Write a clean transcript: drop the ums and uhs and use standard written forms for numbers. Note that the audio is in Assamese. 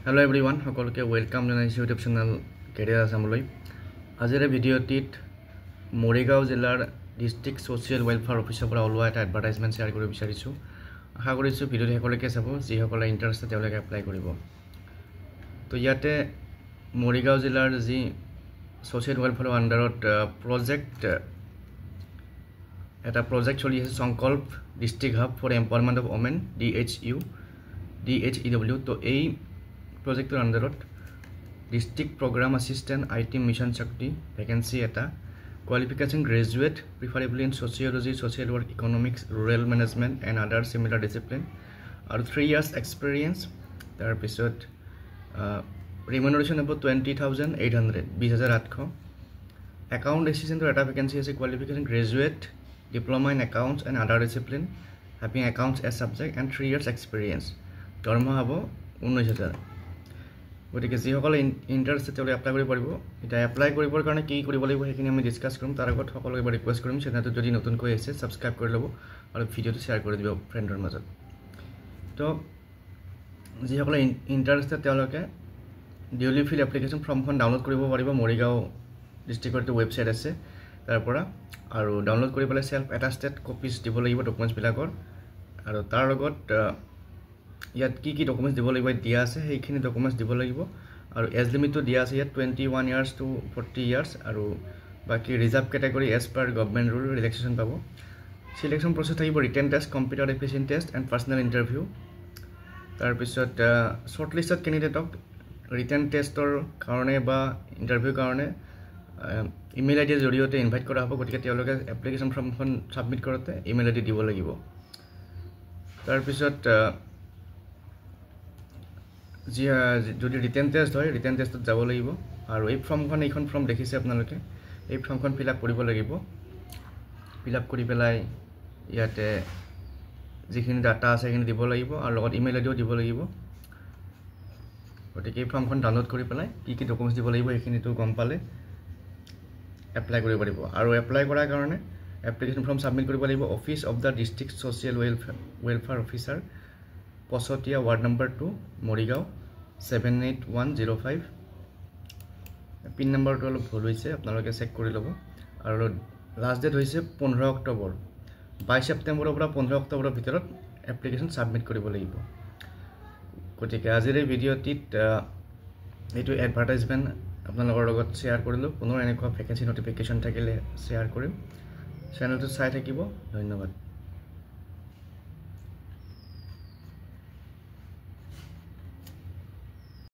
Hello everyone, সকলকে ওয়েলকাম জানাইছো ইউটিউব চ্যানেল কেৰিয়াৰ আসামলৈ। আজিৰ ভিডিঅ'টিত মৰিগাঁও জিলাৰ ডিস্ট্ৰিক্ট সোশিয়েল ওয়েলফেয়াৰ অফিচৰ পৰা ওলোৱা এটা এডভাৰটাইজমেন্ট শেয়াৰ কৰিব বিচাৰিছো। আশা কৰিছো ভিডিঅ'টো সকলোকে চাব, যিসকলে ইন্টাৰেষ্টেড তেওঁলোকে এপ্লাই কৰিব। তো ইয়াতে মৰিগাঁও জিলাৰ যি সোশিয়েল ওয়েলফেয়াৰৰ আন্ডাৰত এটা প্ৰজেক্ট চলি আছে, সংকল্প district hub for empowerment of women DHEW। তো এই project under district program assistant IT mission shakti vacancy eta qualification graduate preferably in sociology, social work, economics, rural management and other similar discipline or 3 years experience. Tar episode remuneration about 20,800 20800 account assistant eta vacancy as a qualification graduate diploma in accounts and other discipline having accounts as subject and 3 years experience dharma habo 19000 গতিকে যিসকলে ইন্টাৰেষ্টেড তেওঁলোকে এপ্লাই কৰিব পাৰিব। এটা এপ্লাই কৰিবৰ কাৰণে কি কৰিব লাগিব সেইখিনি আমি ডিসকাস কৰিম। তাৰ আগত সকলোকে এবাৰ ৰিকুৱেষ্ট কৰিম, চেনেলটো যদি নতুনকৈ আছে সাবস্ক্ৰাইব কৰি ল'ব আৰু ভিডিঅ'টো শ্বেয়াৰ কৰি দিব ফ্ৰেণ্ডৰ মাজত। তো যিসকলে ইন্টাৰেষ্টেড তেওঁলোকে ডিউলি ফিল এপ্লিকেশ্যন ফৰ্মখন ডাউনলোড কৰিব পাৰিব। মৰিগাঁও ডিস্ট্ৰিক্টৰ ৱেবছাইট আছে তাৰ পৰা, আৰু ডাউনলোড কৰি পেলাই সেলফ এটাস্টেড কপিজ দিব লাগিব ডকুমেণ্টছবিলাকৰ। আৰু তাৰ লগত ইয়াত কি ডকুমেণ্টছ দিব লাগিব দিয়া আছে, সেইখিনি ডকুমেণ্টছ দিব লাগিব। আৰু এজ লিমিটটো দিয়া আছে ইয়াত 21 ইয়াৰ্ছ টু 40 ইয়াৰ্ছ, আৰু বাকি reserve category as per government rule relaxation পাব। সিলেকশ্যন প্ৰচেছ থাকিব written test, computer efficient test and personnel interview. তাৰপিছত শ্বৰ্ট লিষ্টত কেণ্ডিডেটক ৰিটেন টেষ্টৰ কাৰণে বা ইণ্টাৰভিউৰ কাৰণে ইমেইল আইডিৰ জৰিয়তে ইনভাইট কৰা হ'ব। গতিকে তেওঁলোকে এপ্লিকেশ্যন ফৰ্মখন ছাবমিট কৰোঁতে ইমেইল আইডি দিব লাগিব। তাৰপিছত যদি ৰিটেন টেষ্ট হয় ৰিটেন টেষ্টত যাব লাগিব। আৰু এইখন ফৰ্ম দেখিছে আপোনালোকে, এই ফৰ্মখন ফিল আপ কৰিব লাগিব। ফিল আপ কৰি পেলাই ইয়াতে যিখিনি ডাটা আছে সেইখিনি দিব লাগিব, আৰু লগত ইমেইল আইডিও দিব লাগিব। গতিকে এই ফৰ্মখন ডাউনলোড কৰি পেলাই কি ডকুমেণ্টছ দিব লাগিব সেইখিনিতো গম পালে এপ্লাই কৰিব পাৰিব। আৰু এপ্লাই কৰাৰ কাৰণে এপ্লিকেশ্যন ফৰ্ম ছাবমিট কৰিব লাগিব office of the district social welfare officer, পছতীয়া ৱাৰ্ড নম্বৰ 2 মৰিগাঁও 78105। পিন নম্বৰটো অলপ ভুল হৈছে, আপোনালোকে চেক কৰি ল'ব। আৰু লাষ্ট ডেট হৈছে 15 অক্টোবৰ। 22 ছেপ্টেম্বৰৰ পৰা 15 অক্টোবৰৰ ভিতৰত এপ্লিকেশ্যন ছাবমিট কৰিব লাগিব। গতিকে আজিৰ এই ভিডিঅ'টিত এইটো এডভাৰটাইজমেণ্ট আপোনালোকৰ লগত শ্বেয়াৰ কৰিলোঁ। পুনৰ এনেকুৱা ভেকেঞ্চি নটিফিকেশ্যন থাকিলে শ্বেয়াৰ কৰিম। চেনেলটো চাই থাকিব। ধন্যবাদ।